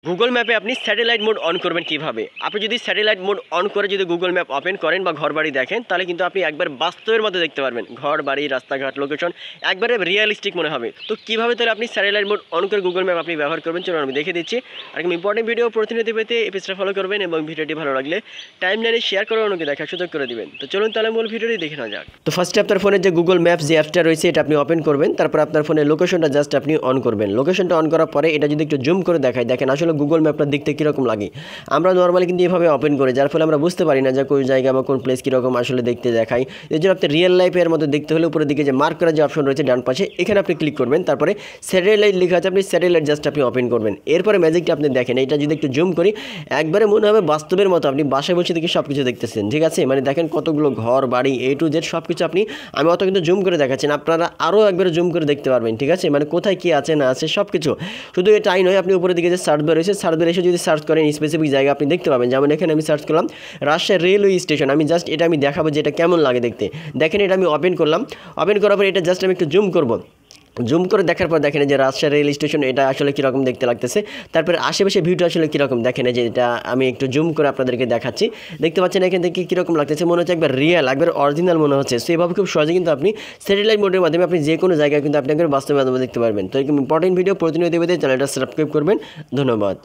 Google ম্যাপে আপনি satellite mode on করবেন কিভাবে? আপনি যদি স্যাটেলাইট মোড অন করে যদি গুগল ম্যাপ ওপেন করেন বা ঘরবাড়ি দেখেন, তাহলে কিন্তু আপনি একবার বাস্তবের মতো দেখতে পারবেন। ঘরবাড়ি, রাস্তাঘাট, লোকেশন একবারে রিয়ালিস্টিক মনে হবে। তো কীভাবে তাহলে আপনি স্যাটেলাইট মোড অন করে গুগল ম্যাপ আপনি ব্যবহার করবেন, চলুন আমি দেখে দিচ্ছি। আর ইম্পর্টেন্ট ভিডিও প্রতিনিধি পেতে এই পেজটা ফলো করবেন এবং ভিডিওটি ভালো লাগলে টাইমলাইনে শেয়ার করে অন্যকে দেখার সুযোগ করে দিবেন। তো চলুন তাহলে মূল ভিডিওটি দেখে নেওয়া যাক। তো ফার্স্টে আপনার ফোনের যে গুগল ম্যাপস যে অ্যাপসটা রয়েছে এটা আপনি ওপেন করবেন। তারপর আপনার ফোনের লোকেশনটা জাস্ট আপনি অন করবেন। লোকেশনটা অন করার পরে এটা যদি একটু জুম করে দেখায়, দেখেন আসলে গুগল ম্যাপটা দেখতে কীরকম লাগে। আমরা নর্মালি কিন্তু এভাবে ওপেন করি, যার ফলে আমরা বুঝতে পারি না যে কোন জায়গা বা কোন প্লেস কীরকম আসলে দেখতে দেখায়। এর জন্য আপনি রিয়েল লাইফের মতো দেখতে হলে উপরের দিকে যে মার্ক করার যে অপশন রয়েছে ডান পাশে, এখানে আপনি ক্লিক করবেন। তারপরে স্যাটেলাইট লেখা আছে, আপনি স্যাটেলাইট জাস্ট আপনি ওপেন করবেন। এরপরে ম্যাজিকটা আপনি দেখেন, এটা যদি একটু জুম করি একবারে মনে হবে বাস্তবের মতো আপনি বাসায় বসে থেকে সব কিছু দেখতেছেন। ঠিক আছে, মানে দেখেন কতগুলো ঘর বাড়ি A to Z সব কিছু আমি অত কিন্তু জুম করে দেখাচ্ছেন, আপনারা আরও একবারে জুম করে দেখতে পারবেন। ঠিক আছে, মানে কোথায় কী আছে না আছে সব কিছু। শুধু এটাই নয়, আপনি উপরের দিকে যে সার্চ বার রয়েছে, সার্চ বার এসে যদি সার্চ করেন স্পেসিফিক জায়গা আপনি দেখতে পাবেন। যেমন এখানে আমি সার্চ করলাম রাজশাহী রেলওয়ে স্টেশন, আমি জাস্ট এটা আমি দেখাবো যে এটা কেমন লাগে দেখতে। দেখেন এটা আমি ওপেন করলাম, ওপেন করার পর এটা জাস্ট আমি একটু জুম করব। জুম করে দেখার পর দেখেন যে রাজশাহী রেল স্টেশন এটা আসলে কীরকম দেখতে লাগতেছে। তারপরে আশেপাশে ভিউটা আসলে কীরকম দেখেন, যে এটা আমি একটু জুম করে আপনাদেরকে দেখাচ্ছি। দেখতে পাচ্ছেন এখান থেকে কীরকম লাগতেছে, মনে হচ্ছে একবার রিয়েল, একবার অরিজিনাল মনে হচ্ছে। সো এভাবে খুব সহজে কিন্তু আপনি স্যাটেলাইট মোডের মাধ্যমে আপনি যে কোনো জায়গায় কিন্তু আপনি একবার বাস্তবে দেখতে পারবেন। তো এরকম ইম্পর্টেন্ট ভিডিও প্রতিনিয়ত পেতে চ্যানেলটা সাবস্ক্রাইব করবেন। ধন্যবাদ।